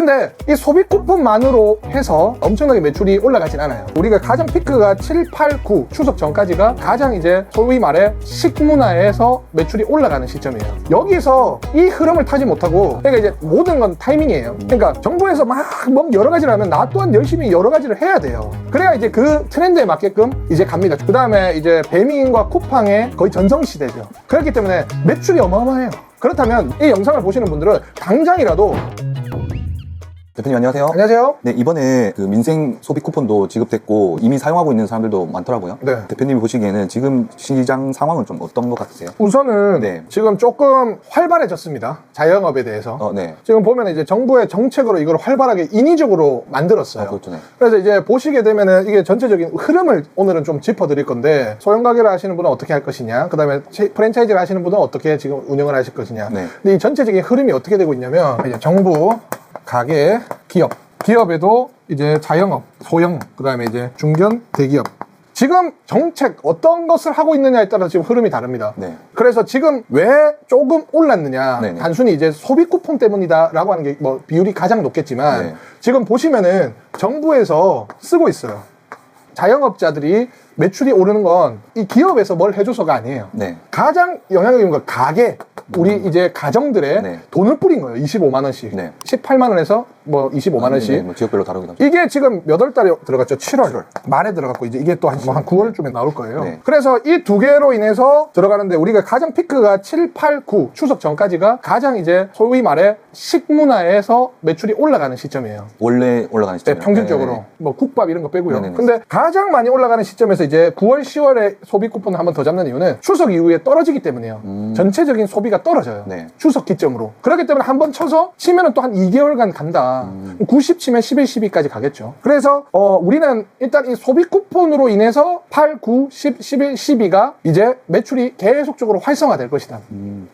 근데 이 소비 쿠폰만으로 해서 엄청나게 매출이 올라가진 않아요. 우리가 가장 피크가 7, 8, 9 추석 전까지가 가장 이제 소위 말해 식문화에서 매출이 올라가는 시점이에요. 여기서 이 흐름을 타지 못하고, 그러니까 이제 모든 건 타이밍이에요. 그러니까 정부에서 막 여러 가지를 하면 나 또한 열심히 여러 가지를 해야 돼요. 그래야 이제 그 트렌드에 맞게끔 이제 갑니다. 그 다음에 이제 배민과 쿠팡의 거의 전성시대죠. 그렇기 때문에 매출이 어마어마해요. 그렇다면 이 영상을 보시는 분들은 당장이라도. 대표님 안녕하세요. 안녕하세요. 네, 이번에 그 민생 소비 쿠폰도 지급됐고 이미 사용하고 있는 사람들도 많더라고요. 네. 대표님이 보시기에는 지금 시장 상황은 좀 어떤 것 같으세요? 우선은 네. 지금 조금 활발해졌습니다. 자영업에 대해서. 네. 지금 보면 이제 정부의 정책으로 이걸 활발하게 인위적으로 만들었어요. 그렇죠. 네. 그래서 이제 보시게 되면은 이게 전체적인 흐름을 오늘은 좀 짚어드릴 건데, 소형 가게를 하시는 분은 어떻게 할 것이냐, 그 다음에 프랜차이즈를 하시는 분은 어떻게 지금 운영을 하실 것이냐. 네. 근데 이 전체적인 흐름이 어떻게 되고 있냐면, 이제 정부, 가게, 기업에도 이제 자영업, 소형, 그 다음에 이제 중견, 대기업. 지금 정책 어떤 것을 하고 있느냐에 따라 지금 흐름이 다릅니다. 네. 그래서 지금 왜 조금 올랐느냐, 네네. 단순히 이제 소비 쿠폰 때문이다라고 하는 게 뭐 비율이 가장 높겠지만, 네. 지금 보시면은 정부에서 쓰고 있어요. 자영업자들이 매출이 오르는 건 이 기업에서 뭘 해줘서가 아니에요. 네. 가장 영향력 있는 건 가게, 우리 이제 가정들에 네. 돈을 뿌린 거예요. 25만 원씩. 네. 18만 원에서 뭐 25만 원씩. 네, 뭐 지역별로 다르긴 하죠. 이게 지금 몇 월 달에 들어갔죠? 7월 말에 들어갔고, 이제 이게 또 한 9월쯤에 나올 거예요. 네. 그래서 이 두 개로 인해서 들어가는데, 우리가 가장 피크가 7, 8, 9 추석 전까지가 가장 이제 소위 말해 식문화에서 매출이 올라가는 시점이에요. 원래 올라가는 시점. 네, 평균적으로. 뭐 국밥 이런 거 빼고요. 네네네. 근데 가장 많이 올라가는 시점에서 이제 9월, 10월에 소비 쿠폰을 한번 더 잡는 이유는 추석 이후에 떨어지기 때문이에요. 전체적인 소비가 떨어져요. 네. 추석 기점으로. 그렇기 때문에 한번 쳐서 치면은 또 한 2개월간 간다. 90 치면 11, 12까지 가겠죠. 그래서 우리는 일단 이 소비 쿠폰으로 인해서 8, 9, 10, 11, 12가 이제 매출이 계속적으로 활성화될 것이다.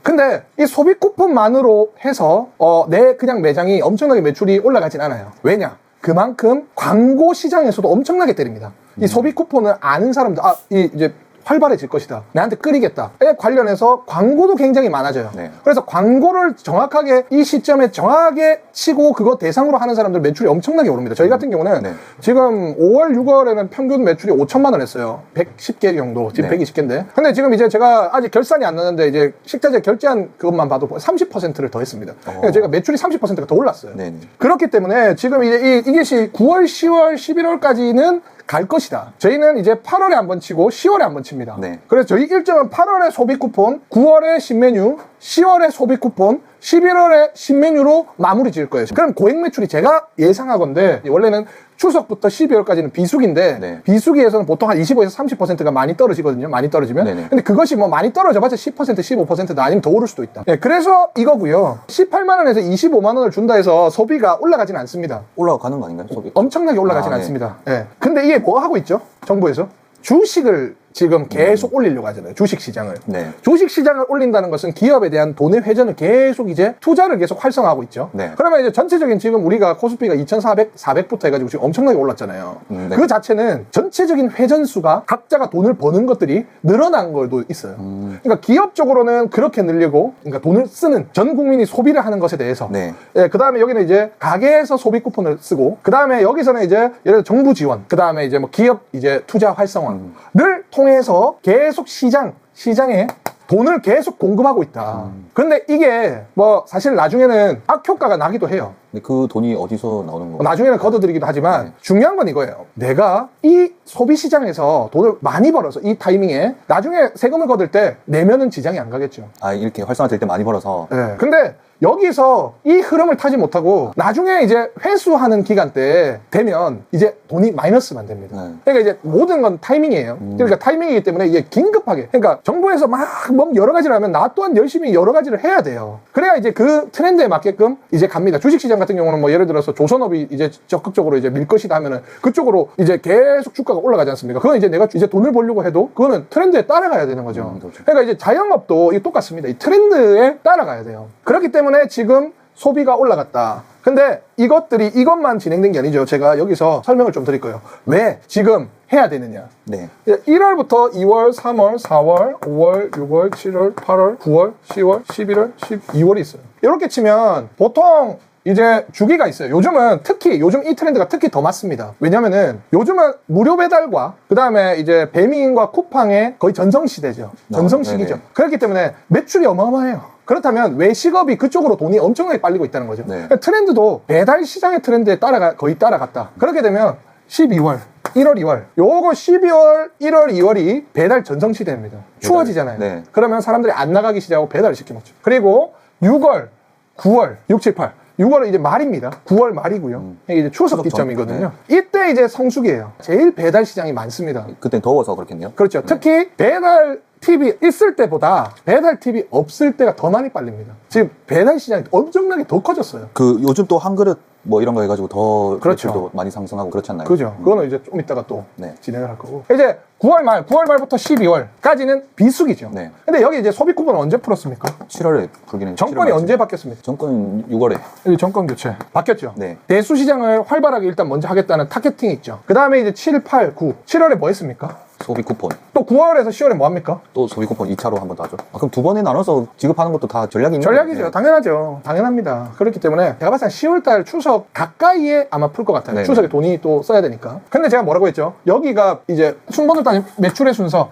근데 이 소비 쿠폰만으로 해서 내 그냥 매장이 엄청나게 매출이 올라가진 않아요. 왜냐? 그만큼 광고 시장에서도 엄청나게 때립니다. 이 소비 쿠폰을 아는 사람들, 이제 활발해질 것이다, 내한테 끓이겠다에 관련해서 광고도 굉장히 많아져요. 네. 그래서 광고를 정확하게 이 시점에 정확하게 치고 그거 대상으로 하는 사람들 매출이 엄청나게 오릅니다. 저희 같은 경우는 네. 지금 5월, 6월에는 평균 매출이 5천만 원 했어요. 110개 정도. 지금 네. 120개인데. 근데 지금 이제 제가 아직 결산이 안 나는데, 이제 식자재 결제한 그것만 봐도 30%를 더 했습니다. 그러니까 제가 매출이 30%가 더 올랐어요. 네네. 그렇기 때문에 지금 이제 이것이 9월, 10월, 11월까지는 갈 것이다. 저희는 이제 8월에 한번 치고 10월에 한번 칩니다. 네. 그래서 저희 일정은 8월에 소비 쿠폰, 9월에 신메뉴, 10월에 소비 쿠폰, 11월에 신메뉴로 마무리 지을 거예요. 그럼 고액 매출이 제가 예상하건데, 원래는 추석부터 12월까지는 비수기인데, 네. 비수기에서는 보통 한 25에서 30%가 많이 떨어지거든요. 많이 떨어지면. 네네. 근데 그것이 뭐 많이 떨어져봤자 10%, 15%다, 아니면 더 오를 수도 있다. 네, 그래서 이거고요. 18만 원에서 25만 원을 준다 해서 소비가 올라가진 않습니다. 올라가는 거 아닌가요? 소비? 엄청나게 올라가진 네. 않습니다. 예. 근데 이게 뭐 하고 있죠? 정부에서? 주식을 지금 계속 올리려고 하잖아요. 주식 시장을. 네. 주식 시장을 올린다는 것은 기업에 대한 돈의 회전을 계속 이제 투자를 계속 활성화하고 있죠. 네. 그러면 이제 전체적인 지금 우리가 코스피가 2,400부터 해가지고 지금 엄청나게 올랐잖아요. 네. 그 자체는 전체적인 회전수가 각자가 돈을 버는 것들이 늘어난 걸도 있어요. 그러니까 기업적으로는 그렇게 늘리고, 그러니까 돈을 쓰는 전 국민이 소비를 하는 것에 대해서. 네. 예, 그 다음에 여기는 이제 가게에서 소비 쿠폰을 쓰고, 그 다음에 여기서는 이제 예를 들어 정부 지원, 그 다음에 이제 뭐 기업 이제 투자 활성화를 통해서 계속 시장에 돈을 계속 공급하고 있다. 그런데 이게 뭐 사실 나중에는 악효과가 나기도 해요. 근데 그 돈이 어디서 나오는 건가요? 나중에는 걷어들이기도 하지만, 네. 중요한 건 이거예요. 내가 이 소비 시장에서 돈을 많이 벌어서 이 타이밍에 나중에 세금을 거둘 때 내면은 지장이 안 가겠죠. 이렇게 활성화될 때 많이 벌어서. 네. 근데 여기서 이 흐름을 타지 못하고 나중에 이제 회수하는 기간 때 되면 이제 돈이 마이너스만 됩니다. 네. 그러니까 이제 모든 건 타이밍이에요. 그러니까 타이밍이기 때문에 이게 긴급하게, 그러니까 정부에서 막 뭐 여러 가지를 하면 나 또한 열심히 여러 가지를 해야 돼요. 그래야 이제 그 트렌드에 맞게끔 이제 갑니다. 주식시장 같은 경우는 뭐 예를 들어서 조선업이 이제 적극적으로 이제 밀 것이다 하면은 그쪽으로 이제 계속 주가가 올라가지 않습니까? 그건 이제 내가 이제 돈을 벌려고 해도 그거는 트렌드에 따라가야 되는 거죠. 그렇죠. 그러니까 이제 자영업도 이 똑같습니다. 이 트렌드에 따라가야 돼요. 그렇기 때문에 지금 소비가 올라갔다. 근데 이것만 진행된 게 아니죠. 제가 여기서 설명을 좀 드릴 거예요. 왜 지금 해야 되느냐. 네. 1월부터 2월, 3월, 4월, 5월, 6월, 7월, 8월, 9월, 10월, 11월, 12월이 있어요. 이렇게 치면 보통 이제 주기가 있어요. 요즘은 특히 요즘 이 트렌드가 특히 더 맞습니다. 왜냐면은 요즘은 무료 배달과 그 다음에 이제 배민과 쿠팡의 거의 전성시대죠. 전성시기죠. 네네. 그렇기 때문에 매출이 어마어마해요. 그렇다면 외식업이 그쪽으로 돈이 엄청나게 빨리고 있다는 거죠. 네. 트렌드도 배달 시장의 트렌드에 거의 따라갔다. 그렇게 되면 12월, 1월, 2월 요거 12월, 1월, 2월이 배달 전성시대입니다. 추워지잖아요. 네. 그러면 사람들이 안 나가기 시작하고 배달을 시켜 먹죠. 그리고 6월, 9월, 6, 7, 8 6월은 이제 말입니다. 9월 말이고요. 이게 이제 추석 기점이거든요. 이때 이제 성수기예요. 제일 배달 시장이 많습니다. 그땐 더워서 그렇겠네요. 그렇죠. 네. 특히 배달 팁이 있을 때보다 배달 팁이 없을 때가 더 많이 빨립니다. 지금 배달 시장이 엄청나게 더 커졌어요. 그 요즘 또 한 그릇 뭐 이런 거 해가지고 더 그렇죠. 매출도 많이 상승하고 그렇지 않나요? 그죠. 그거는 이제 좀 이따가 또 네. 진행을 할 거고. 이제 9월 말부터 12월까지는 비수기죠. 네. 근데 여기 이제 소비 쿠폰 언제 풀었습니까? 7월에 풀기는 정권이 언제 바뀌었습니까? 정권 6월에. 여기 정권 교체. 바뀌었죠. 네. 대수 시장을 활발하게 일단 먼저 하겠다는 타겟팅이 있죠. 그 다음에 이제 7, 8, 9. 7월에 뭐 했습니까? 소비 쿠폰. 또 9월에서 10월에 뭐 합니까? 또 소비 쿠폰 2차로 한 번 더 하죠. 그럼 두 번에 나눠서 지급하는 것도 다 전략이 있는 전략이죠. 거예요? 당연하죠. 당연합니다. 그렇기 때문에 제가 봤을 때 10월달 추석 가까이에 아마 풀 것 같아요. 네네. 추석에 돈이 또 써야 되니까. 근데 제가 뭐라고 했죠? 여기가 이제 순번을 따진 매출의 순서가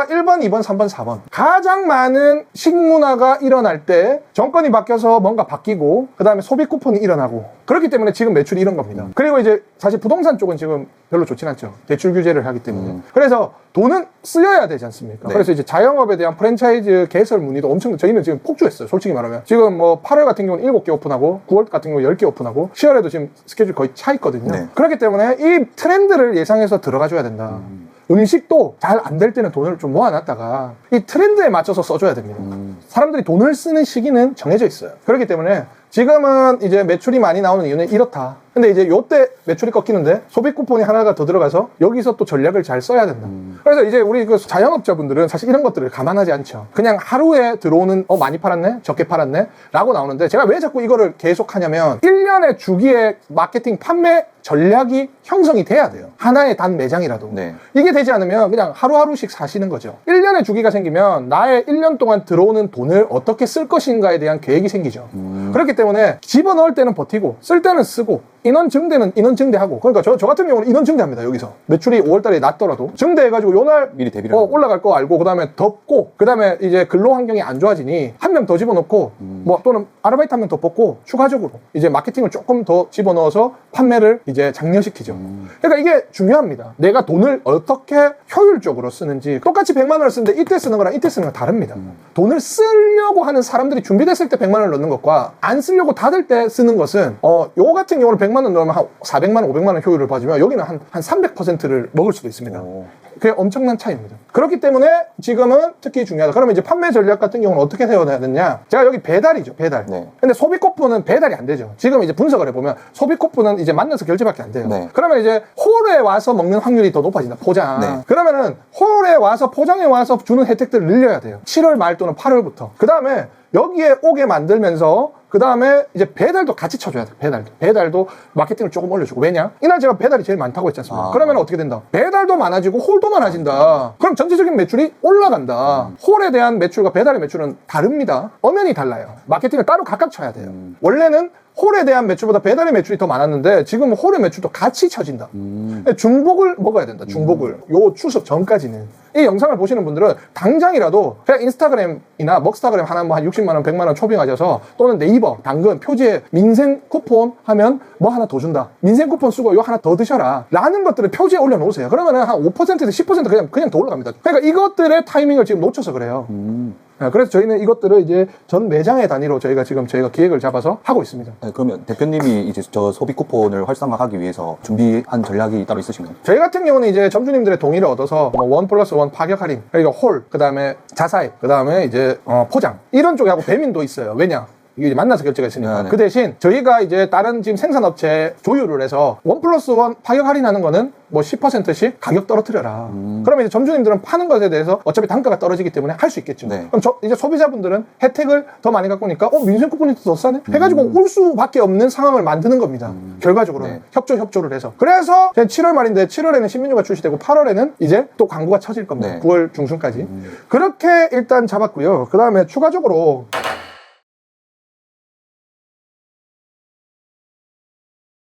1번, 2번, 3번, 4번. 가장 많은 식문화가 일어날 때 정권이 바뀌어서 뭔가 바뀌고 그 다음에 소비 쿠폰이 일어나고 그렇기 때문에 지금 매출이 이런 겁니다. 그리고 이제 사실 부동산 쪽은 지금 별로 좋진 않죠. 대출 규제를 하기 때문에. 그래서 돈은 쓰여야 되지 않습니까? 네. 그래서 이제 자영업에 대한 프랜차이즈 개설 문의도 엄청 저희는 지금 폭주했어요. 솔직히 말하면. 지금 뭐 8월 같은 경우는 7개 오픈하고 9월 같은 경우 10개 오픈하고 10월에도 지금 스케줄 거의 차 있거든요. 네. 그렇기 때문에 이 트렌드를 예상해서 들어가줘야 된다. 음식도 잘 안 될 때는 돈을 좀 모아놨다가 이 트렌드에 맞춰서 써줘야 됩니다. 사람들이 돈을 쓰는 시기는 정해져 있어요. 그렇기 때문에 지금은 이제 매출이 많이 나오는 이유는 이렇다. 근데 이제 요때 매출이 꺾이는데 소비 쿠폰이 하나가 더 들어가서 여기서 또 전략을 잘 써야 된다. 그래서 이제 우리 그 자영업자분들은 사실 이런 것들을 감안하지 않죠. 그냥 하루에 들어오는 많이 팔았네? 적게 팔았네? 라고 나오는데 제가 왜 자꾸 이거를 계속 하냐면 1년의 주기의 마케팅 판매 전략이 형성이 돼야 돼요. 하나의 단 매장이라도. 네. 이게 되지 않으면 그냥 하루하루씩 사시는 거죠. 1년의 주기가 생기면 나의 1년 동안 들어오는 돈을 어떻게 쓸 것인가에 대한 계획이 생기죠. 그렇기 때문에 집어넣을 때는 버티고 쓸 때는 쓰고 인원 증대는 인원 증대하고 그러니까 저 같은 경우는 인원 증대합니다. 여기서 매출이 5월달에 낮더라도 증대해가지고 요날 미리 대비를 올라갈 거 알고 그 다음에 덥고 그 다음에 이제 근로 환경이 안 좋아지니 한 명 더 집어넣고 뭐 또는 아르바이트 한 명 더 뽑고 추가적으로 이제 마케팅을 조금 더 집어넣어서 판매를 이제 장려시키죠. 그러니까 이게 중요합니다. 내가 돈을 어떻게 효율적으로 쓰는지 똑같이 100만 원을 쓰는데 이때 쓰는 거랑 이때 쓰는 건 다릅니다. 돈을 쓰려고 하는 사람들이 준비됐을 때 100만 원을 넣는 것과 안 쓰려고 닫을 때 쓰는 것은 요 같은 경우는 100만 원 넣으면 한 400만 원, 500만 원 효율을 봐주면 여기는 한 300%를 먹을 수도 있습니다. 그게 엄청난 차이입니다. 그렇기 때문에 지금은 특히 중요하다. 그러면 이제 판매 전략 같은 경우는 어떻게 세워야 되느냐? 제가 여기 배달이죠, 배달. 네. 근데 소비 쿠폰은 배달이 안 되죠. 지금 이제 분석을 해보면 소비 쿠폰은 이제 만나서 결제밖에 안 돼요. 네. 그러면 이제 홀에 와서 먹는 확률이 더 높아진다, 포장. 네. 그러면은 홀에 와서 포장해 와서 주는 혜택들을 늘려야 돼요. 7월 말 또는 8월부터. 그 다음에 여기에 오게 만들면서 그 다음에 이제 배달도 같이 쳐줘야 돼. 배달도 마케팅을 조금 올려주고. 왜냐? 이날 제가 배달이 제일 많다고 했지 않습니까? 그러면 어떻게 된다? 배달도 많아지고 홀도 많아진다. 그럼 전체적인 매출이 올라간다. 홀에 대한 매출과 배달의 매출은 다릅니다. 엄연히 달라요. 마케팅을 따로 각각 쳐야 돼요. 원래는 홀에 대한 매출보다 배달의 매출이 더 많았는데 지금은 홀의 매출도 같이 쳐진다. 중복을 먹어야 된다. 중복을. 요 추석 전까지는. 이 영상을 보시는 분들은 당장이라도 그냥 인스타그램이나 먹스타그램 하나 뭐 한 60만 원, 100만 원 초빙하셔서 또는 네이버, 당근, 표지에 민생 쿠폰 하면 뭐 하나 더 준다. 민생 쿠폰 쓰고 요 하나 더 드셔라. 라는 것들을 표지에 올려놓으세요. 그러면 한 5%에서 10% 그냥 더 올라갑니다. 그러니까 이것들의 타이밍을 지금 놓쳐서 그래요. 그래서 저희는 이것들을 이제 전 매장의 단위로 저희가 기획을 잡아서 하고 있습니다. 네, 그러면 대표님이 이제 저 소비 쿠폰을 활성화하기 위해서 준비한 전략이 따로 있으신가요? 저희 같은 경우는 이제 점주님들의 동의를 얻어서 뭐 1+1 파격 할인, 그리고 홀, 그 다음에 자사입, 그 다음에 이제 포장 이런 쪽에 하고 배민도 있어요. 왜냐? 이게 이제 만나서 결제가 있으니까. 네. 그 대신 저희가 이제 다른 지금 생산업체 조율을 해서 1+1 파격 할인하는 거는 뭐 10%씩 가격 떨어뜨려라. 그러면 이제 점주님들은 파는 것에 대해서 어차피 단가가 떨어지기 때문에 할 수 있겠죠. 네. 그럼 이제 소비자분들은 혜택을 더 많이 갖고 오니까 민생 쿠폰이 더 싸네? 해가지고 올 수밖에 없는 상황을 만드는 겁니다. 결과적으로는. 네. 협조를 해서. 그래서 7월 말인데 7월에는 신메뉴가 출시되고 8월에는 이제 또 광고가 쳐질 겁니다. 네. 9월 중순까지. 그렇게 일단 잡았고요. 그 다음에 추가적으로